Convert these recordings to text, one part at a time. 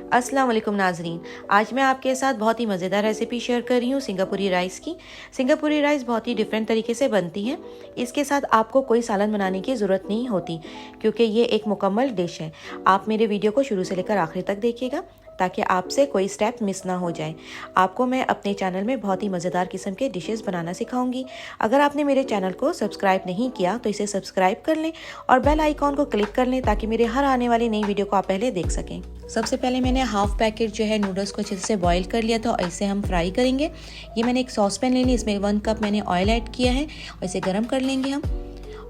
अस्सलाम वालेकुम नाजरीन। आज मैं आपके साथ बहुत ही मज़ेदार रेसिपी शेयर कर रही हूँ सिंगापुरी राइस की। सिंगापुरी राइस बहुत ही डिफरेंट तरीके से बनती है। इसके साथ आपको कोई सालन बनाने की ज़रूरत नहीं होती क्योंकि ये एक मुकम्मल डिश है। आप मेरे वीडियो को शुरू से लेकर आखिर तक देखिएगा ताकि आपसे कोई स्टेप मिस ना हो जाए। आपको मैं अपने चैनल में बहुत ही मज़ेदार किस्म के डिशेस बनाना सिखाऊंगी। अगर आपने मेरे चैनल को सब्सक्राइब नहीं किया तो इसे सब्सक्राइब कर लें और बेल आइकॉन को क्लिक कर लें ताकि मेरे हर आने वाली नई वीडियो को आप पहले देख सकें। सबसे पहले मैंने हाफ पैकेट जो है नूडल्स को अच्छे से बॉईल कर लिया था और इसे हम फ्राई करेंगे। ये मैंने एक सॉस पैन ले ली, इसमें 1 कप मैंने ऑयल ऐड किया है और इसे गर्म कर लेंगे हम।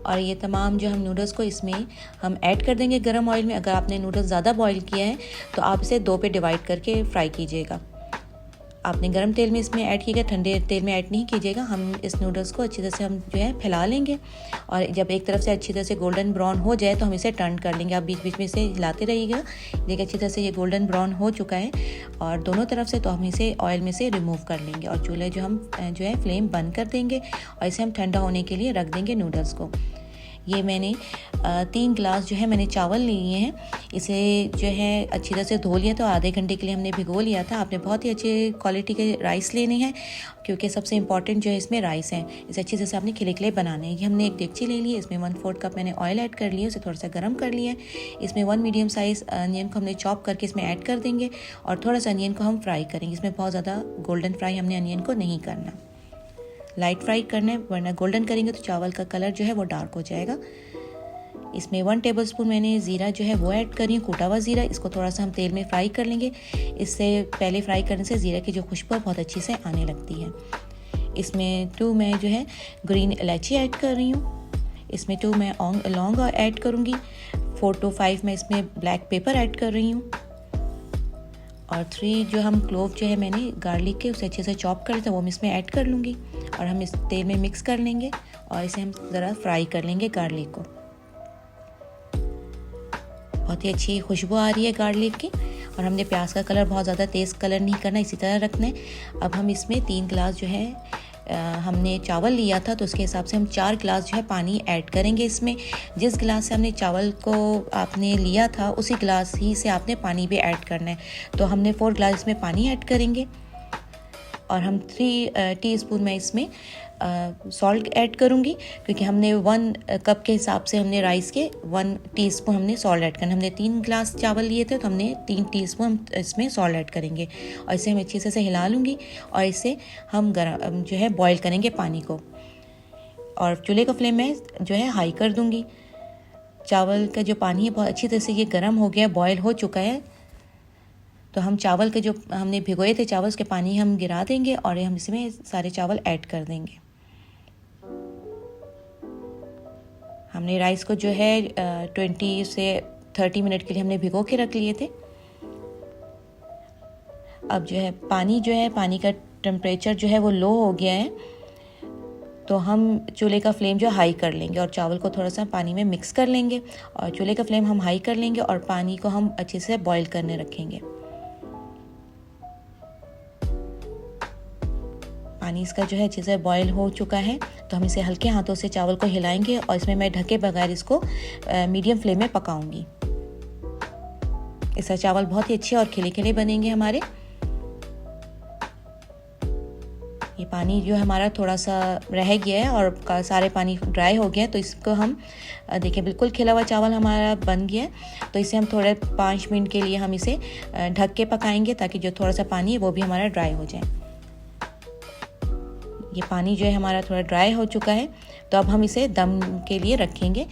और ये तमाम जो हम नूडल्स को इसमें हम ऐड कर देंगे गर्म ऑयल में। अगर आपने नूडल्स ज़्यादा बॉईल किया है तो आप इसे 2 पे डिवाइड करके फ्राई कीजिएगा। आपने गर्म तेल में इसमें ऐड कीजिएगा, ठंडे तेल में ऐड नहीं कीजिएगा। हम इस नूडल्स को अच्छी तरह से हम जो है फैला लेंगे और जब एक तरफ से अच्छी तरह से गोल्डन ब्राउन हो जाए तो हम इसे टर्न कर लेंगे। आप बीच बीच में इसे हिलाते रहिएगा। देखिए अच्छी तरह से ये गोल्डन ब्राउन हो चुका है और दोनों तरफ से, तो हम इसे ऑयल में से रिमूव कर लेंगे और चूल्हे जो है फ्लेम बंद कर देंगे और इसे हम ठंडा होने के लिए रख देंगे नूडल्स को। ये मैंने 3 गिलास जो है मैंने चावल लिए हैं। इसे जो है अच्छी तरह से धो लिया था, आधे घंटे के लिए हमने भिगो लिया था। आपने बहुत ही अच्छे क्वालिटी के राइस लेने हैं क्योंकि सबसे इंपॉर्टेंट जो है इसमें राइस है। इसे अच्छी तरह से आपने खिले खिले बनाने हैं। ये हमने एक डेगची ले ली है, इसमें 1/4 कप मैंने ऑयल ऐड कर लिया, उसे थोड़ा सा गर्म कर लिया है। इसमें 1 मीडियम साइज़ अनियन को हमने चॉप करके इसमें ऐड कर देंगे और थोड़ा सा अनियन को हम फ्राई करेंगे। इसमें बहुत ज़्यादा गोल्डन फ्राई हमने अनियन को नहीं करना, लाइट फ्राई करना है, वरना गोल्डन करेंगे तो चावल का कलर जो है वो डार्क हो जाएगा। इसमें 1 टेबलस्पून मैंने ज़ीरा जो है वो ऐड कर रही हूँ, कूटा हुआ ज़ीरा। इसको थोड़ा सा हम तेल में फ्राई कर लेंगे। इससे पहले फ्राई करने से ज़ीरा की जो खुशबू है बहुत अच्छी से आने लगती है। इसमें 2 मैं जो है ग्रीन इलायची ऐड कर रही हूँ। इसमें 2 मैं लौंग ऐड करूँगी। 4 to 5 मैं इसमें ब्लैक पेपर ऐड कर रही हूँ और 3 जो हम क्लोव जो है मैंने गार्लिक के उसे अच्छे से चॉप कर लिया था वो मैं इसमें ऐड कर लूँगी और हम इस तेल में मिक्स कर लेंगे और इसे हम ज़रा फ्राई कर लेंगे गार्लिक को। बहुत ही अच्छी खुशबू आ रही है गार्लिक की और हमने प्याज का कलर बहुत ज़्यादा तेज़ कलर नहीं करना, इसी तरह रखना है। अब हम इसमें 3 गिलास जो है हमने चावल लिया था तो उसके हिसाब से हम 4 गिलास जो है पानी ऐड करेंगे इसमें। जिस गिलास से हमने चावल को आपने लिया था उसी गिलास ही से आपने पानी भी ऐड करना है। तो हमने 4 गिलास इसमें पानी ऐड करेंगे और हम 3 टीस्पून में इसमें सॉल्ट ऐड करूँगी क्योंकि हमने 1 कप के हिसाब से हमने राइस के 1 टीस्पून हमने सॉल्ट ऐड करना। हमने 3 गिलास चावल लिए थे तो हमने 3 टीस्पून इसमें सॉल्ट ऐड करेंगे और इसे हम अच्छी से हिला लूँगी और इसे हम गरम जो है बॉईल करेंगे पानी को और चूल्हे का फ्लेम में जो है हाई कर दूँगी। चावल का जो पानी है बहुत अच्छी तरह से ये गर्म हो गया, बॉयल हो चुका है। तो हम चावल के जो हमने भिगोए थे चावल उसके पानी हम गिरा देंगे और हम इसमें सारे चावल ऐड कर देंगे। हमने राइस को जो है 20 से 30 मिनट के लिए हमने भिगो के रख लिए थे। अब जो है पानी का टेम्परेचर जो है वो लो हो गया है तो हम चूल्हे का फ्लेम जो हाई कर लेंगे और चावल को थोड़ा सा पानी में मिक्स कर लेंगे और चूल्हे का फ्लेम हम हाई कर लेंगे और पानी को हम अच्छे से बॉईल करने रखेंगे। पानी इसका जो है अच्छे से बॉईल हो चुका है तो हम इसे हल्के हाथों से चावल को हिलाएंगे और इसमें मैं ढके बगैर इसको मीडियम फ्लेम में पकाऊंगी। इसका चावल बहुत ही अच्छे और खिले खिले बनेंगे हमारे। ये पानी जो हमारा थोड़ा सा रह गया है और सारे पानी ड्राई हो गया है तो इसको हम देखिए बिल्कुल खिला हुआ चावल हमारा बन गया है। तो इसे हम थोड़े 5 मिनट के लिए हम इसे ढक के पकाएंगे ताकि जो थोड़ा सा पानी है वो भी हमारा ड्राई हो जाए। ये पानी जो है हमारा थोड़ा ड्राई हो चुका है तो अब हम इसे दम के लिए रखेंगे।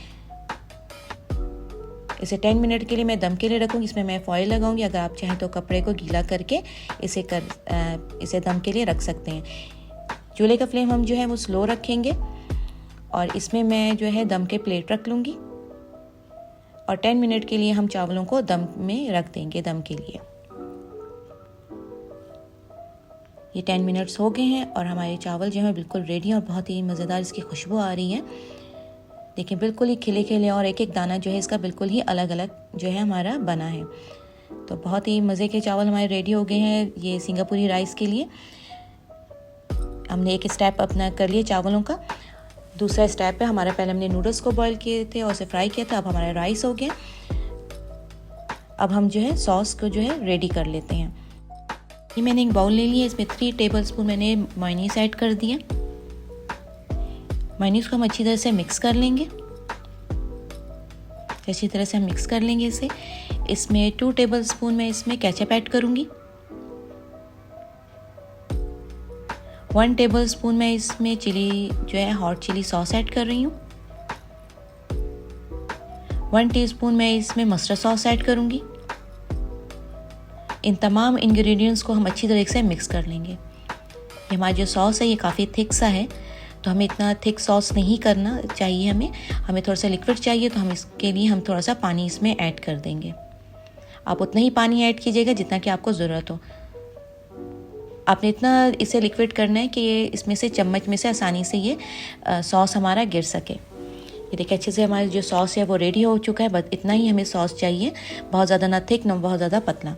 इसे 10 मिनट के लिए मैं दम के लिए रखूँगी। इसमें मैं फॉइल लगाऊंगी, अगर आप चाहें तो कपड़े को गीला करके इसे दम के लिए रख सकते हैं। चूल्हे का फ्लेम हम जो है वो स्लो रखेंगे और इसमें मैं जो है दम के प्लेट रख लूँगी और 10 मिनट के लिए हम चावलों को दम में रख देंगे दम के लिए। ये 10 मिनट्स हो गए हैं और हमारे चावल जो है बिल्कुल रेडी और बहुत ही मज़ेदार इसकी खुशबू आ रही है। देखिए बिल्कुल ही खिले खिले और एक एक दाना जो है इसका बिल्कुल ही अलग अलग जो है हमारा बना है। तो बहुत ही मज़े के चावल हमारे रेडी हो गए हैं ये सिंगापुरी राइस के लिए। हमने एक स्टेप अपना कर लिया चावलों का। दूसरा स्टेप है हमारा, पहले हमने नूडल्स को बॉईल किए थे और उसे फ्राई किया था, अब हमारा राइस हो गया। अब हम जो है सॉस को जो है रेडी कर लेते हैं। ये मैंने एक बाउल ले लिया, इसमें 3 टेबलस्पून मैंने मेयोनीज ऐड कर दिया। मेयोनीज को हम अच्छी तरह से मिक्स कर लेंगे। अच्छी तरह से हम मिक्स कर लेंगे इसे। इसमें 2 टेबलस्पून मैं इसमें केचप ऐड करूँगी। 1 टेबलस्पून मैं इसमें चिली जो है हॉट चिली सॉस ऐड कर रही हूँ। 1 टीस्पून मैं इसमें मस्टर्ड सॉस ऐड करूँगी। इन तमाम इंग्रेडिएंट्स को हम अच्छी तरह से मिक्स कर लेंगे। ये हमारा जो सॉस है ये काफ़ी थिक सा है, तो हमें इतना थिक सॉस नहीं करना चाहिए। हमें थोड़ा सा लिक्विड चाहिए, तो हम इसके लिए हम थोड़ा सा पानी इसमें ऐड कर देंगे। आप उतना ही पानी ऐड कीजिएगा जितना कि आपको ज़रूरत हो। आपने इतना इसे लिक्विड करना है कि ये इसमें से चम्मच में से आसानी से ये सॉस हमारा गिर सके। ये देखिए अच्छे से हमारा जो सॉस है वो रेडी हो चुका है। बस इतना ही हमें सॉस चाहिए, बहुत ज़्यादा ना थिक ना बहुत ज़्यादा पतला।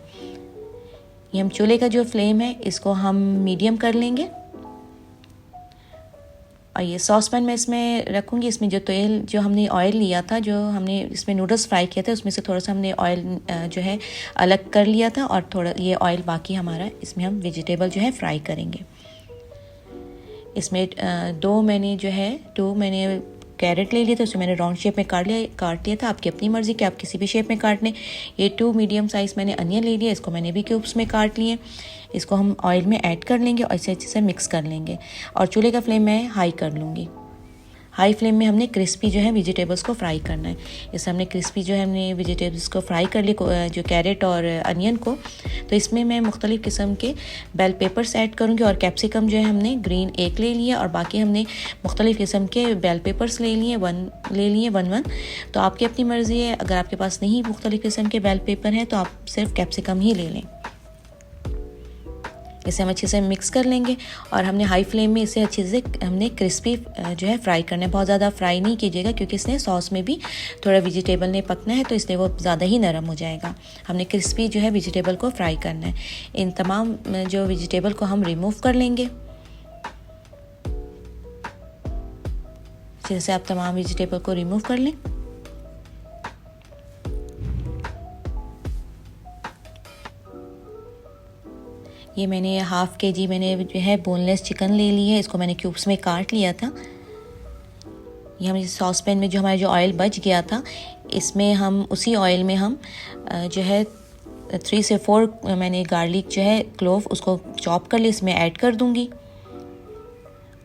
ये हम चूल्हे का जो फ्लेम है इसको हम मीडियम कर लेंगे और ये सॉस पैन मैं इसमें रखूँगी। इसमें जो तेल जो हमने ऑयल लिया था, जो हमने इसमें नूडल्स फ्राई किए थे, उसमें से थोड़ा सा हमने ऑयल जो है अलग कर लिया था और थोड़ा ये ऑयल बाकी हमारा इसमें हम वेजिटेबल जो है फ्राई करेंगे। इसमें दो मैंने कैरेट ले लिए थे, उसे मैंने राउंड शेप में काट लिया था। आपकी अपनी मर्ज़ी कि आप किसी भी शेप में काट लें। ये 2 मीडियम साइज़ मैंने अनियन ले लिया, इसको मैंने भी क्यूब्स में काट लिए। इसको हम ऑयल में ऐड कर लेंगे और इसे अच्छे से मिक्स कर लेंगे और चूल्हे का फ्लेम मैं हाई कर लूँगी। हाई फ्लेम में हमने क्रिस्पी जो है वेजिटेबल्स को फ्राई करना है। इससे हमने क्रिस्पी जो है हमने वेजिटेबल्स को फ्राई कर लिए, जो कैरेट और अनियन को। तो इसमें मैं मुख्तलिफ़ किस्म के बेल पेपर्स ऐड करूँगी और कैप्सिकम जो है हमने ग्रीन 1 ले लिया और बाकी हमने मुख्तलिफ़ किस्म के बेल पेपर्स ले लिए 1। तो आपकी अपनी मर्ज़ी है, अगर आपके पास नहीं मुख्तलिफ़ किस्म के बेल पेपर हैं तो आप सिर्फ कैप्सिकम ही ले लें। इसे हम अच्छे से मिक्स कर लेंगे और हमने हाई फ्लेम में इसे अच्छे से हमने क्रिस्पी जो है फ्राई करना है। बहुत ज़्यादा फ्राई नहीं कीजिएगा क्योंकि इसने सॉस में भी थोड़ा वेजिटेबल ने पकना है, तो इसलिए वो ज़्यादा ही नरम हो जाएगा। हमने क्रिस्पी जो है वेजिटेबल को फ्राई करना है। इन तमाम जो वेजिटेबल को हम रिमूव कर लेंगे। जैसे आप तमाम वेजिटेबल को रिमूव कर लें। ये मैंने हाफ़ केजी मैंने जो है बोनलेस चिकन ले ली है, इसको मैंने क्यूब्स में काट लिया था। ये हम इस सॉस पैन में जो हमारा जो ऑयल बच गया था, इसमें हम उसी ऑयल में हम जो है 3 से 4 मैंने गार्लिक जो है क्लोव उसको चॉप कर लिया, इसमें ऐड कर दूँगी।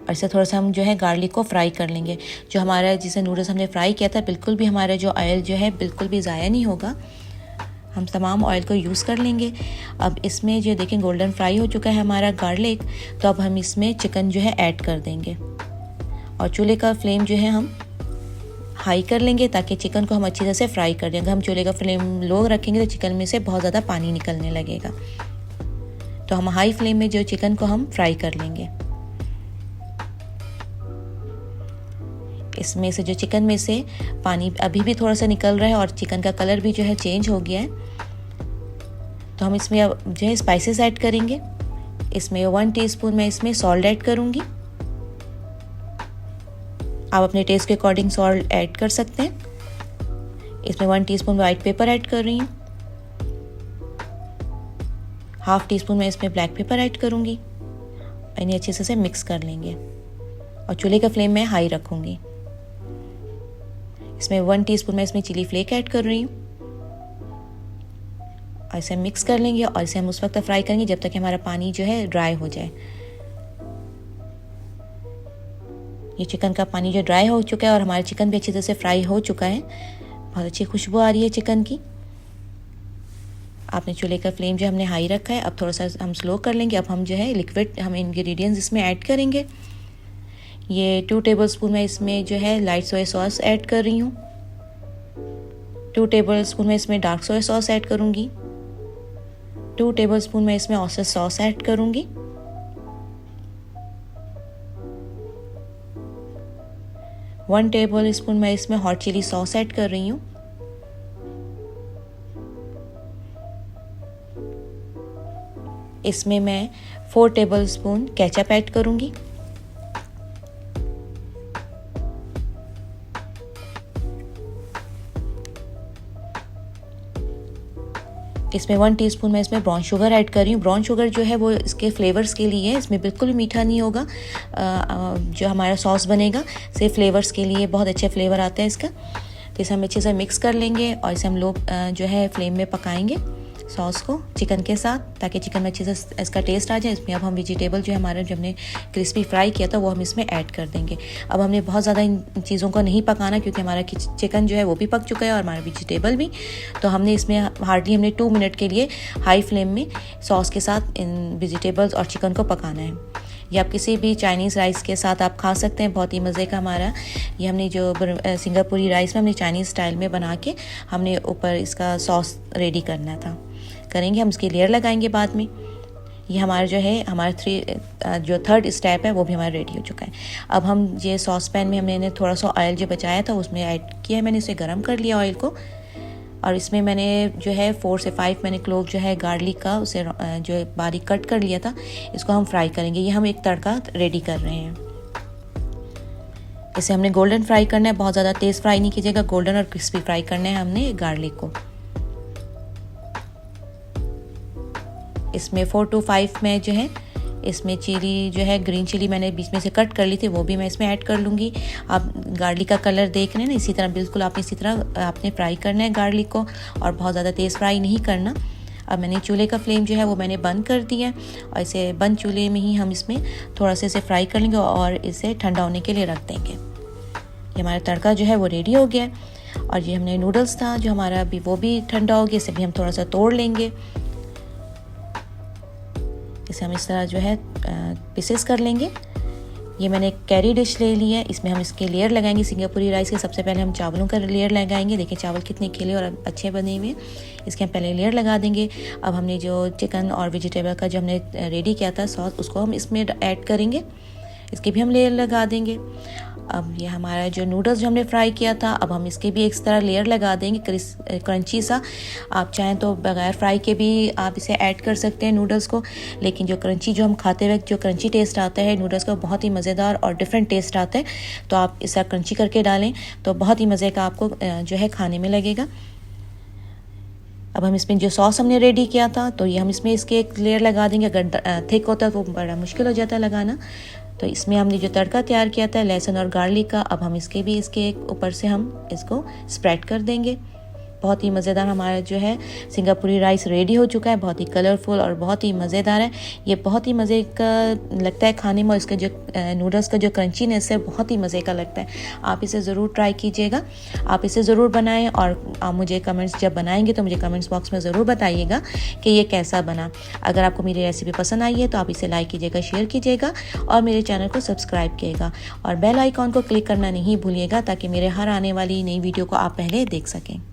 और इसे थोड़ा सा हम जो है गार्लिक को फ्राई कर लेंगे। जो हमारा जिसे नूडल्स हमने फ्राई किया था, बिल्कुल भी हमारा जो ऑयल जो है बिल्कुल भी ज़ाया नहीं होगा। हम तमाम ऑयल को यूज़ कर लेंगे। अब इसमें जो देखें गोल्डन फ्राई हो चुका है हमारा गार्लिक, तो अब हम इसमें चिकन जो है ऐड कर देंगे और चूल्हे का फ्लेम जो है हम हाई कर लेंगे ताकि चिकन को हम अच्छी तरह से फ्राई कर देंगे। हम चूल्हे का फ्लेम लो रखेंगे तो चिकन में से बहुत ज़्यादा पानी निकलने लगेगा, तो हम हाई फ्लेम में जो चिकन को हम फ्राई कर लेंगे। इसमें से जो चिकन में से पानी अभी भी थोड़ा सा निकल रहा है और चिकन का कलर भी जो है चेंज हो गया है, तो हम इसमें अब जो है स्पाइसेस ऐड करेंगे। इसमें 1 टीस्पून मैं इसमें सॉल्ट ऐड करूँगी। आप अपने टेस्ट के अकॉर्डिंग सॉल्ट ऐड कर सकते हैं। इसमें 1 टीस्पून वाइट पेपर ऐड कर रही हूँ। हाफ़ टीस्पून मैं इसमें ब्लैक पेपर ऐड करूँगी। इन्हें अच्छे से मिक्स कर लेंगे और चूल्हे का फ्लेम मैं हाई रखूँगी। इसमें 1 टीस्पून मैं इसमें चिली फ्लेक ऐड कर रही हूँ और इसे मिक्स कर लेंगे और इसे हम उस वक्त फ्राई करेंगे जब तक हमारा पानी जो है ड्राई हो जाए। ये चिकन का पानी जो ड्राई हो चुका है और हमारा चिकन भी अच्छी तरह से फ्राई हो चुका है। बहुत अच्छी खुशबू आ रही है चिकन की। आपने चूल्हे का फ्लेम जो हमने हाई रखा है, अब थोड़ा सा हम स्लो कर लेंगे। अब हम जो है लिक्विड हम इंग्रेडिएंट्स इसमें ऐड करेंगे। ये 2 टेबलस्पून मैं इसमें जो है लाइट सोया सॉस ऐड कर रही हूँ। 2 टेबलस्पून मैं इसमें डार्क सोया सॉस ऐड करूँगी। 2 टेबलस्पून मैं इसमें ऑयस्टर सॉस ऐड करूँगी। 1 टेबलस्पून मैं इसमें हॉट चिली सॉस ऐड कर रही हूँ। इसमें मैं 4 टेबलस्पून केचप ऐड करूँगी। इसमें 1 टीस्पून मैं इसमें ब्राउन शुगर ऐड कर रही हूँ। ब्राउन शुगर जो है वो इसके फ्लेवर्स के लिए है, इसमें बिल्कुल भी मीठा नहीं होगा। जो हमारा सॉस बनेगा सिर्फ फ्लेवर्स के लिए, बहुत अच्छे फ्लेवर आता है इसका। तो इसे हम अच्छे से मिक्स कर लेंगे और इसे हम लोग जो है फ्लेम में पकाएंगे सॉस को चिकन के साथ, ताकि चिकन में अच्छे से इसका टेस्ट आ जाए। इसमें अब हम वेजिटेबल जो है हमारा जो हमने क्रिस्पी फ्राई किया था वो हम इसमें ऐड कर देंगे। अब हमने बहुत ज़्यादा इन चीज़ों को नहीं पकाना, क्योंकि हमारा चिकन जो है वो भी पक चुका है और हमारा वेजिटेबल भी। तो हमने इसमें हार्डली हमने 2 मिनट के लिए हाई फ्लेम में सॉस के साथ इन वेजिटेबल्स और चिकन को पकाना है। ये आप किसी भी चाइनीज़ राइस के साथ आप खा सकते हैं, बहुत ही मज़े का हमारा। ये हमने जो सिंगापुरी राइस में हमने चाइनीज़ स्टाइल में बना के हमने ऊपर इसका सॉस रेडी करना था, करेंगे हम इसकी लेयर लगाएंगे बाद में। ये हमारा जो है हमारा जो थर्ड स्टेप है वो भी हमारा रेडी हो चुका है। अब हम ये सॉस पैन में हमने थोड़ा सा ऑयल जो बचाया था उसमें ऐड किया है, मैंने इसे गर्म कर लिया ऑयल को। और इसमें मैंने जो है 4 से 5 मैंने क्लोव जो है गार्लिक का उसे जो बारीक कट कर लिया था, इसको हम फ्राई करेंगे। ये हम एक तड़का रेडी कर रहे हैं। इसे हमने गोल्डन फ्राई करना है, बहुत ज़्यादा तेज़ फ्राई नहीं कीजिएगा, गोल्डन और क्रिस्पी फ्राई करना है हमने गार्लिक को। इसमें 4 to 5 में जो है इसमें चिली जो है ग्रीन चिली मैंने बीच में से कट कर ली थी, वो भी मैं इसमें ऐड कर लूँगी। आप गार्लिक का कलर देख रहे हैं ना, इसी तरह बिल्कुल आप इसी तरह आपने फ्राई करना है गार्लिक को, और बहुत ज़्यादा तेज़ फ्राई नहीं करना। अब मैंने चूल्हे का फ्लेम जो है वो मैंने बंद कर दिया है, और इसे बंद चूल्हे में ही हम इसमें थोड़ा सा इसे फ्राई कर लेंगे और इसे ठंडा होने के लिए रख देंगे। ये हमारा तड़का जो है वो रेडी हो गया है। और ये हमने नूडल्स था जो हमारा अभी वो भी ठंडा हो गया, इसे भी हम थोड़ा सा तोड़ लेंगे। इसे हम इस तरह जो है पीसेस कर लेंगे। ये मैंने एक कैरी डिश ले ली है, इसमें हम इसके लेयर लगाएंगे सिंगापुरी राइस के। सबसे पहले हम चावलों का लेयर लगाएंगे। देखिए चावल कितने खिले और अच्छे बने हुए हैं, इसके हम पहले लेयर लगा देंगे। अब हमने जो चिकन और वेजिटेबल का जो हमने रेडी किया था सॉस, उसको हम इसमें ऐड करेंगे, इसके भी हम लेयर लगा देंगे। अब ये हमारा जो नूडल्स जो हमने फ्राई किया था, अब हम इसके भी एक तरह लेयर लगा देंगे क्रंची सा। आप चाहें तो बगैर फ्राई के भी आप इसे ऐड कर सकते हैं नूडल्स को, लेकिन जो क्रंची जो हम खाते वक्त जो क्रंची टेस्ट आता है नूडल्स का, बहुत ही मज़ेदार और डिफरेंट टेस्ट आता है। तो आप इसे क्रंची करके डालें तो बहुत ही मज़े का आपको जो है खाने में लगेगा। अब हम इसमें जो सॉस हमने रेडी किया था, तो ये हम इसमें इसके एक लेयर लगा देंगे। अगर थिक होता है तो बड़ा मुश्किल हो जाता है लगाना। तो इसमें हमने जो तड़का तैयार किया था लहसुन और गार्लिक का, अब हम इसके भी इसके ऊपर से हम इसको स्प्रेड कर देंगे। बहुत ही मज़ेदार हमारा जो है सिंगापुरी राइस रेडी हो चुका है, बहुत ही कलरफुल और बहुत ही मज़ेदार है। ये बहुत ही मज़े का लगता है खाने में, और इसका जो नूडल्स का जो क्रंचीनेस है बहुत ही मज़े का लगता है। आप इसे ज़रूर ट्राई कीजिएगा, आप इसे ज़रूर बनाएं, और आप मुझे कमेंट्स जब बनाएंगे तो मुझे कमेंट्स बॉक्स में ज़रूर बताइएगा कि ये कैसा बना। अगर आपको मेरी रेसिपी पसंद आई है तो आप इसे लाइक कीजिएगा, शेयर कीजिएगा और मेरे चैनल को सब्सक्राइब कीजिएगा, और बेल आइकॉन को क्लिक करना नहीं भूलिएगा, ताकि मेरे हर आने वाली नई वीडियो को आप पहले देख सकें।